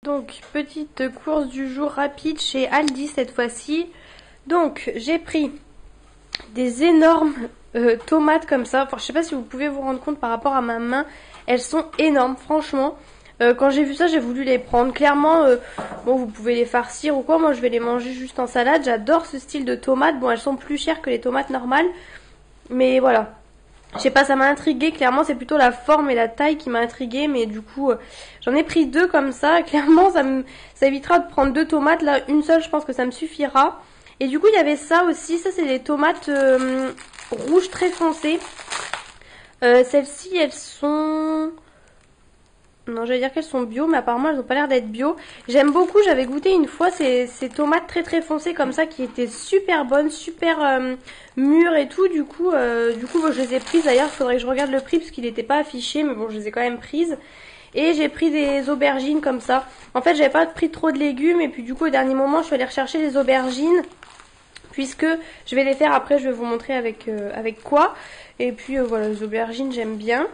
Donc, petite course du jour rapide chez Aldi cette fois-ci. Donc, j'ai pris des énormes tomates comme ça. Enfin, je sais pas si vous pouvez vous rendre compte par rapport à ma main. Elles sont énormes, franchement. Quand j'ai vu ça, j'ai voulu les prendre. Clairement, bon, vous pouvez les farcir ou quoi. Moi, je vais les manger juste en salade. J'adore ce style de tomates. Bon, elles sont plus chères que les tomates normales. Mais voilà. Je sais pas, ça m'a intriguée, clairement c'est plutôt la forme et la taille qui m'a intriguée, mais du coup j'en ai pris deux comme ça, clairement ça évitera de prendre deux tomates, là une seule je pense que ça me suffira. Et du coup il y avait ça aussi, ça c'est des tomates rouges très foncées. Celles-ci elles sont... Non, j'allais dire qu'elles sont bio, mais apparemment elles n'ont pas l'air d'être bio. J'aime beaucoup, j'avais goûté une fois ces tomates très très foncées comme ça qui étaient super bonnes, super mûres et tout. Du coup, bon, je les ai prises d'ailleurs, il faudrait que je regarde le prix parce qu'il n'était pas affiché, mais bon, je les ai quand même prises. Et j'ai pris des aubergines comme ça. En fait, j'avais pas pris trop de légumes et puis du coup au dernier moment, je suis allée rechercher des aubergines. Puisque je vais les faire après, je vais vous montrer avec quoi. Et puis voilà, les aubergines j'aime bien.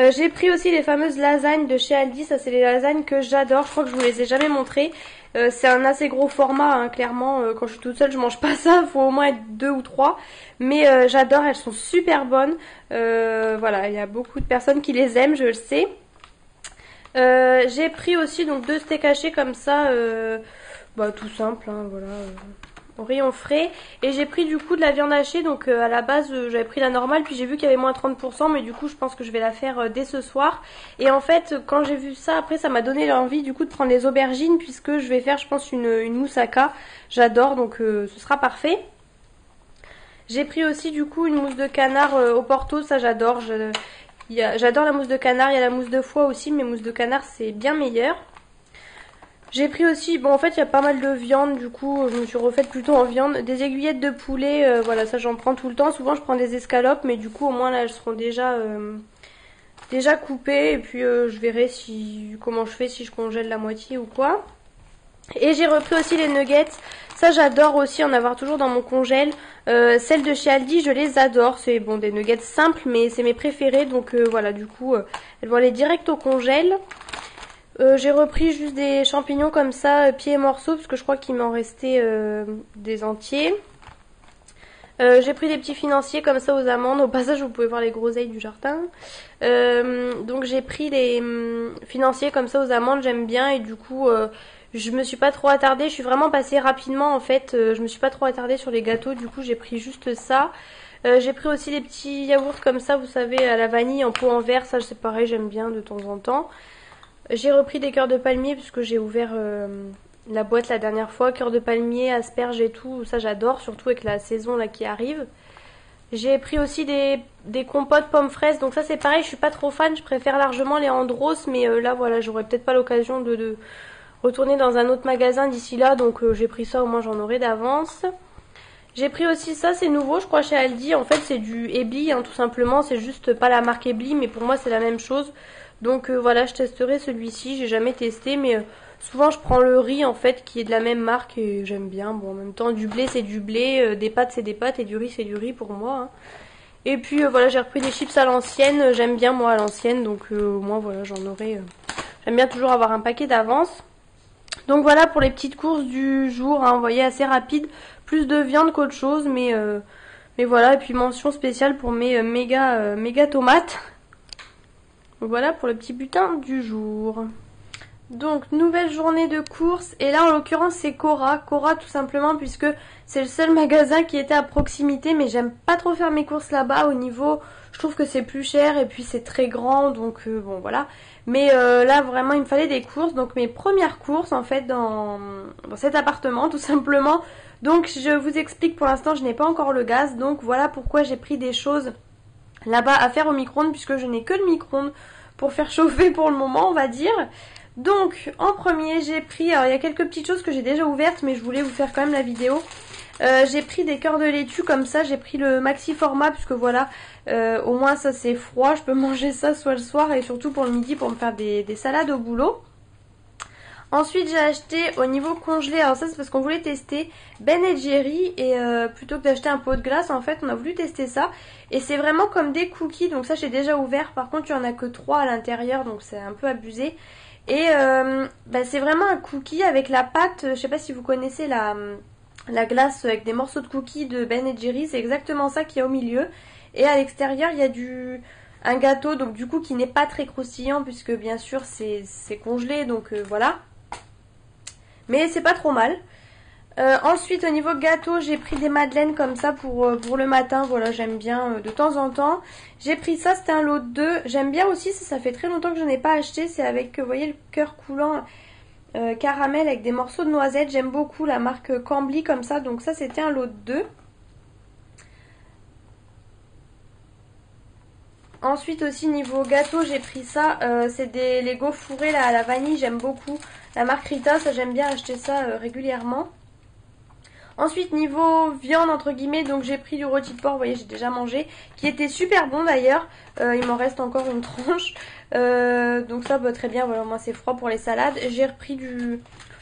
J'ai pris aussi les fameuses lasagnes de chez Aldi, ça c'est les lasagnes que j'adore, je crois que je vous les ai jamais montrées. C'est un assez gros format, hein, clairement, quand je suis toute seule je mange pas ça, il faut au moins être deux ou trois. Mais j'adore, elles sont super bonnes. Voilà, il y a beaucoup de personnes qui les aiment, je le sais. J'ai pris aussi donc deux steaks hachés comme ça, bah, tout simple, hein, voilà. Au rayon frais, et j'ai pris du coup de la viande hachée, donc à la base j'avais pris la normale, puis j'ai vu qu'il y avait moins 30%, mais du coup je pense que je vais la faire dès ce soir. Et en fait quand j'ai vu ça, après ça m'a donné l'envie du coup de prendre les aubergines, puisque je vais faire je pense une moussaka, j'adore, donc ce sera parfait. J'ai pris aussi du coup une mousse de canard au Porto, ça j'adore, j'adore la mousse de canard, il y a la mousse de foie aussi, mais mousse de canard c'est bien meilleur. J'ai pris aussi, bon en fait il y a pas mal de viande, du coup je me suis refaite plutôt en viande, des aiguillettes de poulet, voilà ça j'en prends tout le temps, souvent je prends des escalopes, mais du coup au moins là elles seront déjà coupées, et puis je verrai comment je fais, si je congèle la moitié ou quoi. Et j'ai repris aussi les nuggets, ça j'adore aussi en avoir toujours dans mon congèle. Celles de chez Aldi je les adore, c'est bon des nuggets simples mais c'est mes préférés, donc voilà du coup elles vont aller direct au congèle. J'ai repris juste des champignons comme ça, pieds et morceaux, parce que je crois qu'il m'en restait des entiers. J'ai pris des petits financiers comme ça aux amandes. Au passage, vous pouvez voir les groseilles du jardin. Donc j'ai pris des financiers comme ça aux amandes, j'aime bien. Et du coup, je me suis pas trop attardée. Je suis vraiment passée rapidement en fait. Je me suis pas trop attardée sur les gâteaux. Du coup, j'ai pris juste ça. J'ai pris aussi des petits yaourts comme ça, vous savez, à la vanille en pot en verre. Ça, c'est pareil, j'aime bien de temps en temps. J'ai repris des cœurs de palmier puisque j'ai ouvert la boîte la dernière fois. Cœurs de palmier, asperges et tout, ça j'adore, surtout avec la saison là qui arrive. J'ai pris aussi des compotes pommes fraises, donc ça c'est pareil, je suis pas trop fan, je préfère largement les Andros, mais là voilà, j'aurai peut-être pas l'occasion de retourner dans un autre magasin d'ici là, donc j'ai pris ça, au moins j'en aurai d'avance. J'ai pris aussi ça, c'est nouveau je crois chez Aldi, en fait c'est du Ebly hein, tout simplement, c'est juste pas la marque Ebly, mais pour moi c'est la même chose. Donc voilà, je testerai celui-ci, j'ai jamais testé, mais souvent je prends le riz en fait qui est de la même marque et j'aime bien. Bon en même temps du blé c'est du blé, des pâtes c'est des pâtes et du riz c'est du riz pour moi. Hein. Et puis voilà, j'ai repris des chips à l'ancienne, j'aime bien moi à l'ancienne, donc au moins voilà j'en aurai. J'aime bien toujours avoir un paquet d'avance. Donc voilà pour les petites courses du jour, hein, vous voyez assez rapide, plus de viande qu'autre chose, mais voilà, et puis mention spéciale pour mes méga tomates. Donc voilà pour le petit butin du jour. Donc nouvelle journée de course, et là en l'occurrence c'est Cora. Cora tout simplement puisque c'est le seul magasin qui était à proximité, mais j'aime pas trop faire mes courses là-bas au niveau, je trouve que c'est plus cher et puis c'est très grand, donc bon voilà. Mais là vraiment il me fallait des courses, donc mes premières courses en fait dans cet appartement tout simplement. Donc je vous explique, pour l'instant je n'ai pas encore le gaz, donc voilà pourquoi j'ai pris des choses là-bas à faire au micro-ondes, puisque je n'ai que le micro-ondes pour faire chauffer pour le moment on va dire. Donc en premier j'ai pris, alors il y a quelques petites choses que j'ai déjà ouvertes mais je voulais vous faire quand même la vidéo. J'ai pris des cœurs de laitue comme ça, j'ai pris le maxi format puisque voilà, au moins ça c'est froid, je peux manger ça soit le soir et surtout pour le midi pour me faire des salades au boulot. Ensuite j'ai acheté au niveau congelé, alors ça c'est parce qu'on voulait tester Ben & Jerry et plutôt que d'acheter un pot de glace en fait on a voulu tester ça. Et c'est vraiment comme des cookies, donc ça j'ai déjà ouvert, par contre il n'y en a que 3 à l'intérieur donc c'est un peu abusé. Et c'est vraiment un cookie avec la pâte, je sais pas si vous connaissez la glace avec des morceaux de cookies de Ben Jerry, c'est exactement ça qu'il y a au milieu. Et à l'extérieur il y a un gâteau donc du coup qui n'est pas très croustillant puisque bien sûr c'est congelé donc voilà. Mais c'est pas trop mal. Ensuite au niveau gâteau j'ai pris des madeleines comme ça pour le matin, voilà j'aime bien de temps en temps. J'ai pris ça, c'était un lot de 2, j'aime bien aussi, ça fait très longtemps que je n'ai pas acheté, c'est avec vous voyez le cœur coulant caramel avec des morceaux de noisettes, j'aime beaucoup la marque Cambly comme ça, donc ça c'était un lot de 2. Ensuite aussi niveau gâteau j'ai pris ça, c'est des Lego fourrés là, à la vanille, j'aime beaucoup. La marque Rita, ça j'aime bien acheter ça régulièrement. Ensuite niveau viande entre guillemets, donc j'ai pris du rôti de porc, vous voyez j'ai déjà mangé, qui était super bon d'ailleurs, il m'en reste encore une tranche, donc ça très bien, voilà moi c'est froid pour les salades. J'ai repris du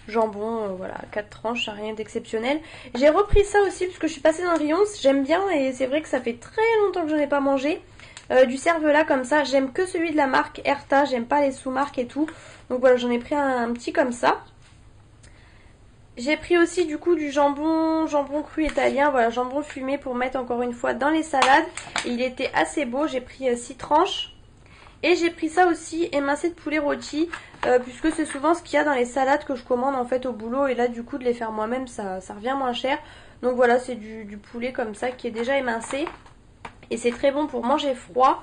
jambon, voilà 4 tranches, rien d'exceptionnel. J'ai repris ça aussi parce que je suis passée dans le rayon, j'aime bien et c'est vrai que ça fait très longtemps que je n'ai pas mangé. Du cervelas comme ça, j'aime que celui de la marque Erta, j'aime pas les sous-marques et tout, donc voilà j'en ai pris un petit comme ça. J'ai pris aussi du coup du jambon cru italien, voilà jambon fumé pour mettre encore une fois dans les salades. Et il était assez beau, j'ai pris 6 tranches. Et j'ai pris ça aussi, émincé de poulet rôti, puisque c'est souvent ce qu'il y a dans les salades que je commande en fait au boulot. Et là du coup de les faire moi-même ça revient moins cher. Donc voilà c'est du poulet comme ça qui est déjà émincé. Et c'est très bon pour manger froid.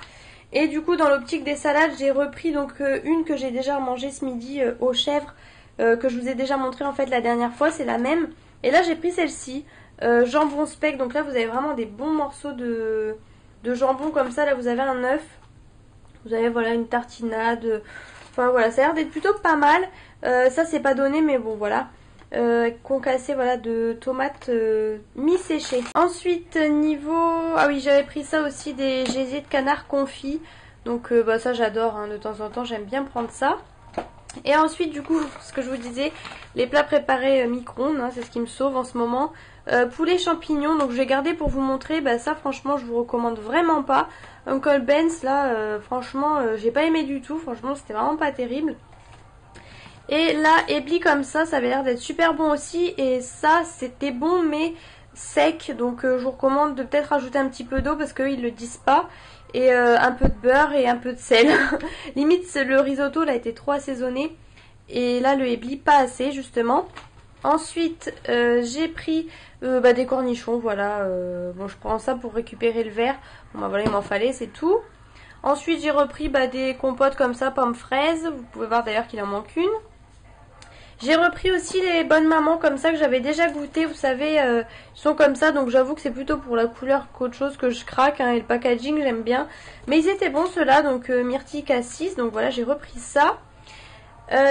Et du coup dans l'optique des salades j'ai repris donc une que j'ai déjà mangée ce midi aux chèvres. Que je vous ai déjà montré en fait la dernière fois, c'est la même. Et là j'ai pris celle-ci, jambon speck, donc là vous avez vraiment des bons morceaux de jambon comme ça, là vous avez un œuf, vous avez voilà une tartinade, enfin voilà ça a l'air d'être plutôt pas mal. Ça c'est pas donné mais bon voilà, concassé voilà de tomates mi-séchées. Ensuite niveau, ah oui j'avais pris ça aussi, des gésiers de canard confit, donc ça j'adore hein, de temps en temps j'aime bien prendre ça. Et ensuite du coup ce que je vous disais, les plats préparés micro-ondes, hein, c'est ce qui me sauve en ce moment. Poulet champignons, donc je vais garder pour vous montrer, ça franchement je vous recommande vraiment pas. Uncle Ben's là franchement j'ai pas aimé du tout, franchement c'était vraiment pas terrible. Et là ébli comme ça avait l'air d'être super bon aussi, et ça c'était bon mais sec, donc je vous recommande de peut-être rajouter un petit peu d'eau parce qu'ils le disent pas. Et un peu de beurre et un peu de sel. Limite le risotto là était trop assaisonné. Et là le ébli pas assez justement. Ensuite j'ai pris des cornichons, voilà. Bon je prends ça pour récupérer le verre. Bon voilà il m'en fallait, c'est tout. Ensuite j'ai repris des compotes comme ça, pommes fraises. Vous pouvez voir d'ailleurs qu'il en manque une. J'ai repris aussi les bonnes mamans comme ça que j'avais déjà goûté, vous savez, ils sont comme ça, donc j'avoue que c'est plutôt pour la couleur qu'autre chose que je craque, hein, et le packaging j'aime bien. Mais ils étaient bons ceux-là, donc myrtille cassis, donc voilà j'ai repris ça.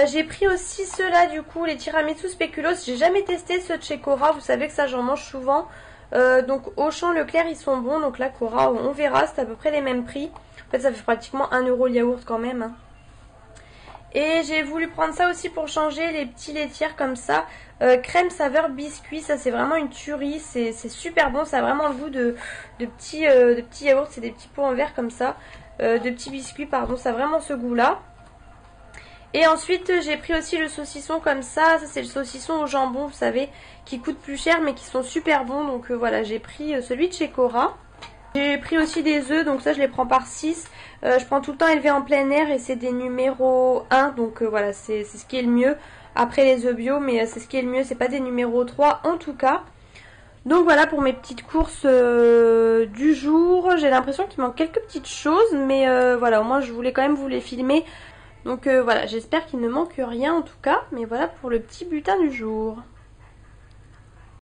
J'ai pris aussi ceux-là du coup, les tiramisu spéculoos, j'ai jamais testé ceux de chez Cora, vous savez que ça j'en mange souvent. Donc Auchan, Leclerc ils sont bons, donc là Cora on verra, c'est à peu près les mêmes prix. En fait ça fait pratiquement 1 euro le yaourt quand même, hein. Et j'ai voulu prendre ça aussi pour changer, les petits laitières comme ça, crème saveur biscuit, ça c'est vraiment une tuerie, c'est super bon, ça a vraiment le goût de petits yaourts, c'est des petits pots en verre comme ça, de petits biscuits pardon, ça a vraiment ce goût là. Et ensuite j'ai pris aussi le saucisson comme ça c'est le saucisson au jambon vous savez, qui coûte plus cher mais qui sont super bons, donc voilà j'ai pris celui de chez Cora. J'ai pris aussi des œufs, donc ça je les prends par 6. Je prends tout le temps élevé en plein air et c'est des numéros 1, donc voilà c'est ce qui est le mieux. Après les œufs bio, mais c'est ce qui est le mieux, c'est pas des numéros 3 en tout cas. Donc voilà pour mes petites courses du jour. J'ai l'impression qu'il manque quelques petites choses, mais voilà au moins je voulais quand même vous les filmer. Donc voilà j'espère qu'il ne manque rien en tout cas, mais voilà pour le petit butin du jour.